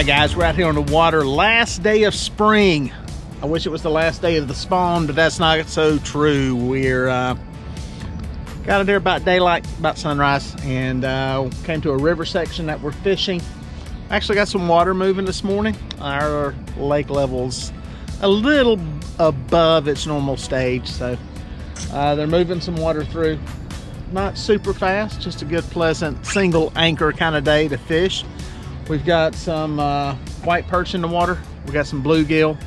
Alright guys, we're out here on the water, last day of spring. I wish it was the last day of the spawn, but that's not so true. We're got out there about daylight, about sunrise, and came to a river section that we're fishing. Actually got some water moving this morning. Our lake level's a little above its normal stage, so they're moving some water through. Not super fast, just a good pleasant single anchor kind of day to fish. We've got some white perch in the water, we got some bluegill,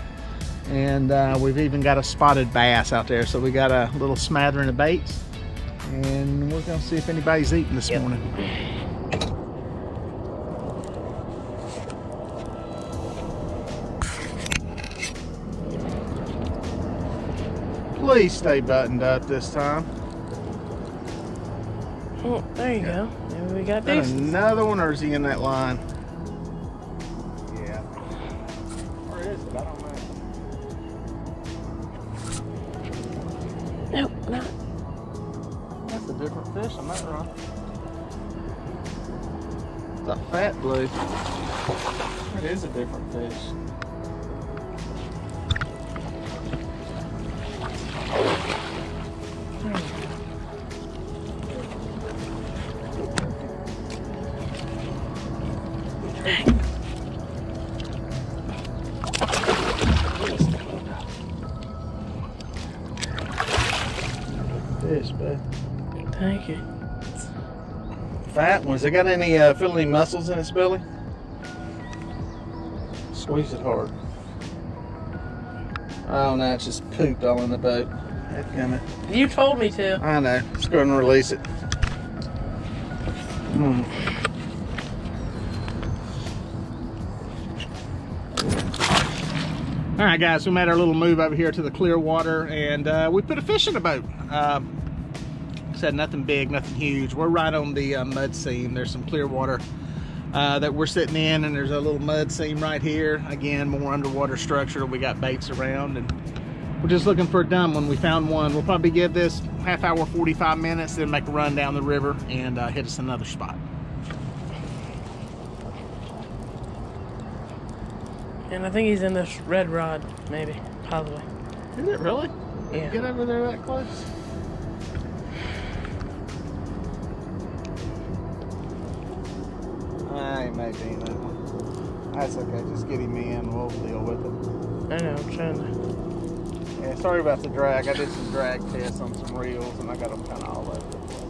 and we've even got a spotted bass out there. So we got a little smattering of baits, and we're gonna see if anybody's eating this morning. Please stay buttoned up this time. Oh, there you go. Maybe we got these. Another one, or is he in that line? Yeah. Or is it? I don't know. Nope, not. That's a different fish, I'm not wrong. It's a fat blue. It is a different fish. Fish, bud. Thank you. Fat ones. They got any feel any muscles in its belly? Squeeze it hard. Oh no, it's just pooped all in the boat. You told me to. I know. Let's go ahead and release it. All right, guys, we made our little move over here to the clear water, and we put a fish in the boat. Said nothing big, nothing huge. We're right on the mud seam. There's some clear water that we're sitting in, and there's a little mud seam right here. Again, more underwater structure. We got baits around, and we're just looking for a dumb one. We found one. We'll probably give this half hour, 45 minutes, then make a run down the river and hit us another spot. And I think he's in this red rod, maybe, possibly. Is it really? Yeah. Get over there that close? I ain't making that one. That's okay, just get him in, we'll deal with it. I know, I'm trying to. Yeah, sorry about the drag. I did some drag tests on some reels, and I got them kind of all over the place.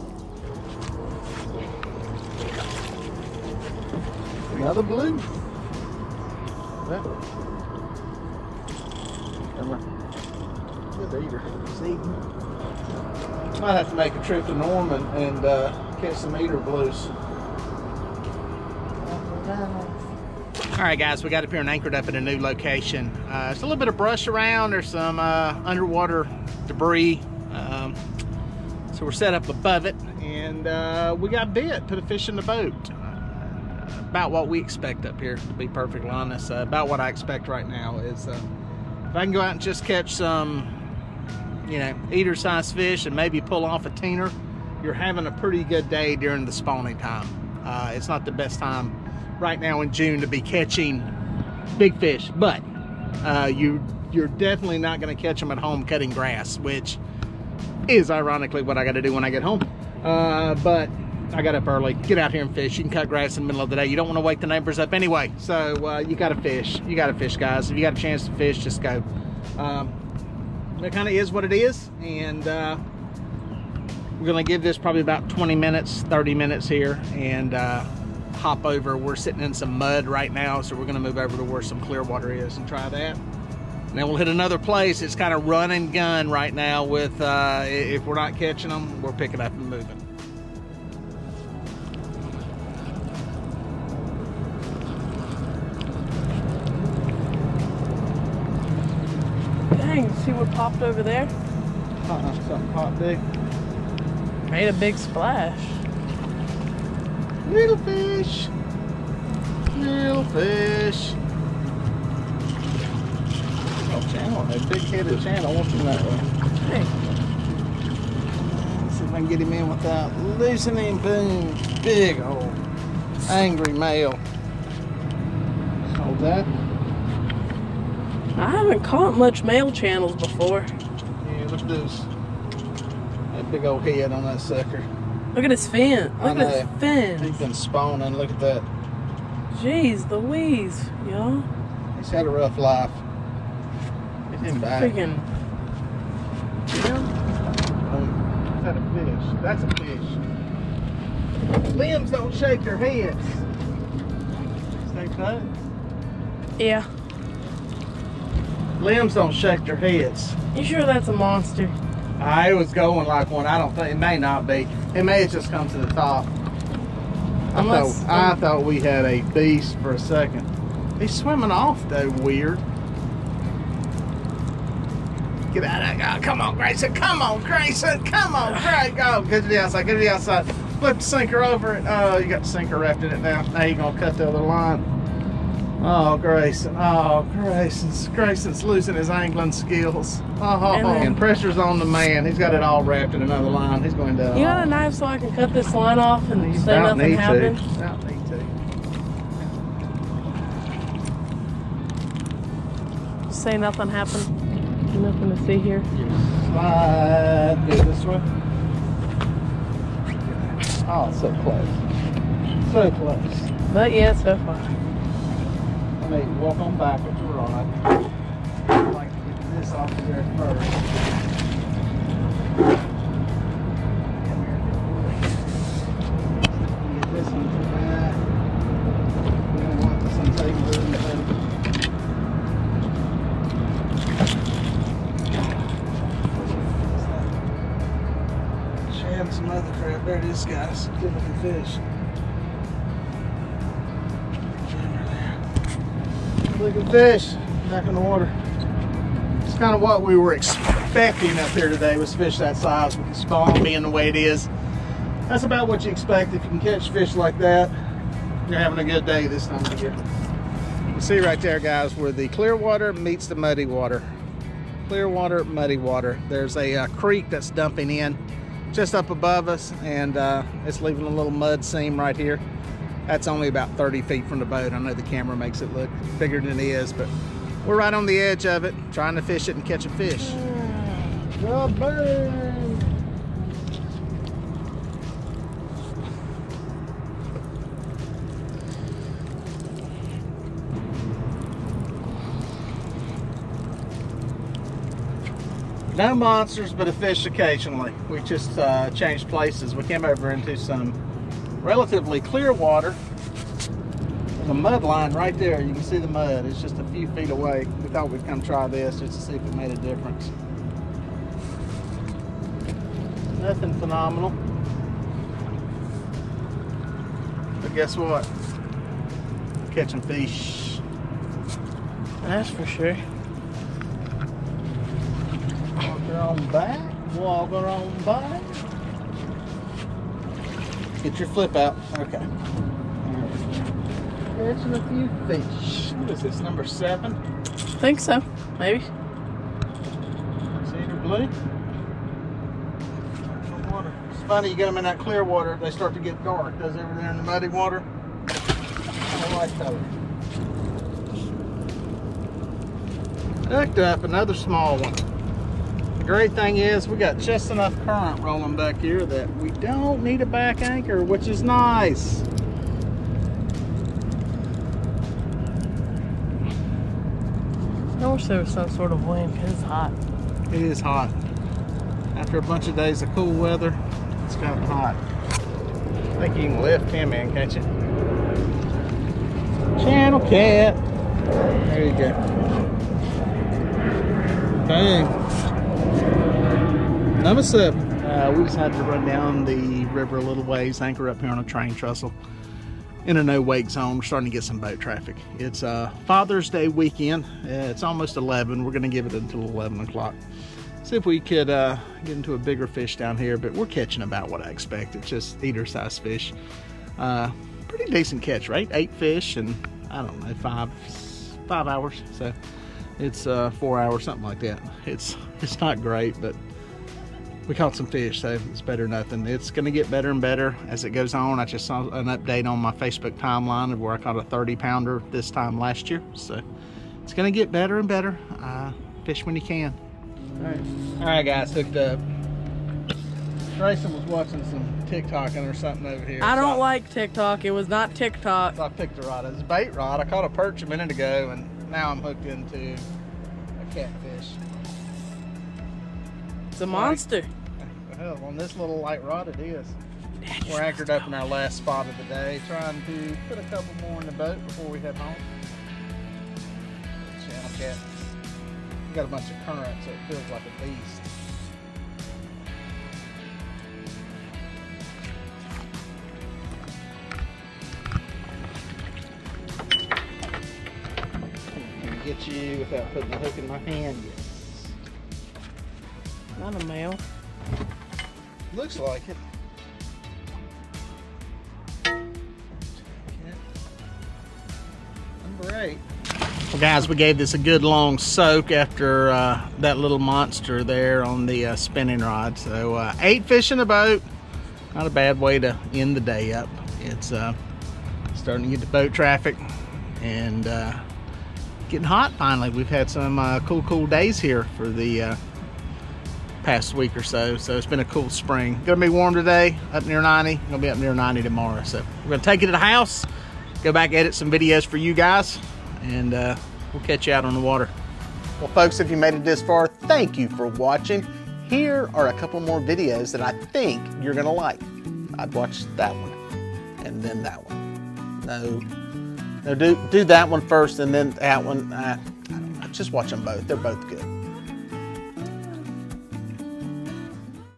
Another blue. Yeah. Good eater. See? Might have to make a trip to Norman and catch some eater blues. All right, guys, we got up here and anchored up at a new location. There's a little bit of brush around. There's some underwater debris. So we're set up above it, and we got bit. Put a fish in the boat. About what we expect up here, to be perfectly honest. About what I expect right now is if I can go out and just catch some, you know, eater-sized fish and maybe pull off a teener, you're having a pretty good day during the spawning time. It's not the best time right now in June to be catching big fish, but you're definitely not going to catch them at home cutting grass, which is ironically what I got to do when I get home. But I got up early, get out here and fish. You can cut grass in the middle of the day. You don't want to wake the neighbors up anyway. So you got to fish. You got to fish, guys. If you got a chance to fish, just go. It kind of is what it is, and we're going to give this probably about 20 minutes, 30 minutes here, and hop over. We're sitting in some mud right now, so we're going to move over to where some clear water is and try that. And then we'll hit another place. It's kind of run and gun right now with, if we're not catching them, we're picking up and moving. Dang, see what popped over there? Something popped big. Made a big splash. Little fish. Little fish. Oh, channel. A big-headed channel. I want him that way. Hey. Let's see if I can get him in without loosening. Boom. Big old angry male. Oh, What's that? I haven't caught much male channels before. Yeah, look at this. That big old head on that sucker. Look at his fin. Look at his fins. He's been spawning. Look at that. Jeez Louise, y'all. He's had a rough life. Get him back. Freaking. Yeah. Is that a fish? That's a fish. Limbs don't shake their heads. Stay put. Yeah. Limbs don't shake their heads. You sure that's a monster? I was going like one. I don't think, it may not be. It may have just come to the top. I thought we had a beast for a second. He's swimming off though, weird. Get out of there. Come on, Grayson. Come on, Grayson. Come on, Grayson. Go. Get to the outside. Get to the outside. Flip the sinker over it. Oh, you got the sinker wrapped in it now. Now you're going to cut the other line. Oh, Grayson. Oh, Grayson's losing his angling skills. Oh, and pressure's on the man. He's got it all wrapped in another line. He's going to... You got a knife so I can cut this line off and say nothing happened? About need to. Say nothing happened. Nothing to see here. Slide. Go this way. Oh, so close. So close. But yeah, so far. Let me walk on backwards. We're on it. I'd like to get this off of there first. Get this one to that. We don't want this one taking a and some other crap. There it is, guys. Good looking fish. Good looking fish back in the water. It's kind of what we were expecting up here today, was fish that size with the spawn being the way it is. That's about what you expect if you can catch fish like that. You're having a good day this time of year. You see right there, guys, where the clear water meets the muddy water. Clear water, muddy water. There's a creek that's dumping in just up above us, and it's leaving a little mud seam right here. That's only about 30 feet from the boat. I know the camera makes it look bigger than it is, but we're right on the edge of it, trying to fish it and catch a fish. Good bird. No monsters, but a fish occasionally. We just changed places. We came over into some relatively clear water. There's a mud line right there. You can see the mud. It's just a few feet away. We thought we'd come try this just to see if it made a difference. Nothing phenomenal. But guess what? Catching fish. That's for sure. On back, walk on back. Get your flip out. Okay. Catching a few fish. What is this, number 7? I think so, maybe. Cedar blue. Water. It's funny, you get them in that clear water, they start to get dark. Does everything in the muddy water? I like color. Hooked up another small one. Great thing is we got just enough current rolling back here that we don't need a back anchor, which is nice. I wish there was some sort of wind, because it's hot. It is hot. After a bunch of days of cool weather, it's kind of hot. I think you can lift him in, can't you? Channel cat. There you go. Bang. Number 7. We decided to run down the river a little ways, anchor up here on a train trestle in a no wake zone. We're starting to get some boat traffic. It's Father's Day weekend. It's almost 11. We're going to give it until 11 o'clock. See if we could get into a bigger fish down here, but we're catching about what I expect. It's just eater size fish. Pretty decent catch, right? 8 fish and I don't know, 5 hours. So it's 4 hours, something like that. It's not great, but we caught some fish, so it's better than nothing. It's gonna get better and better as it goes on. I just saw an update on my Facebook timeline of where I caught a 30-pounder this time last year. So it's gonna get better and better. Fish when you can. All right guys, hooked up. Grayson was watching some TikToking or something over here. I don't like TikTok. It was not TikTok. So I picked a rod. It's a bait rod. I caught a perch a minute ago, and now I'm hooked into a catfish. It's a monster. Well, on this little light rod it is. We're anchored up in our last spot of the day, trying to put a couple more in the boat before we head home. Channel cat. We got a bunch of current, so it feels like a beast. Can I get you without putting the hook in my hand? Yes. Not a male. Looks like it. Number 8. Well guys, we gave this a good long soak after that little monster there on the spinning rod. So 8 fish in the boat. Not a bad way to end the day up. It's starting to get the boat traffic and getting hot finally. We've had some cool days here for the past week or so. So it's been a cool spring. Gonna be warm today, up near 90. Gonna be up near 90 tomorrow. So we're gonna take it to the house, go back, edit some videos for you guys, and we'll catch you out on the water. Well folks, if you made it this far, thank you for watching. Here are a couple more videos that I think you're gonna like. I'd watch that one and then that one. No, do that one first and then that one. I don't know, just watch them both. They're both good.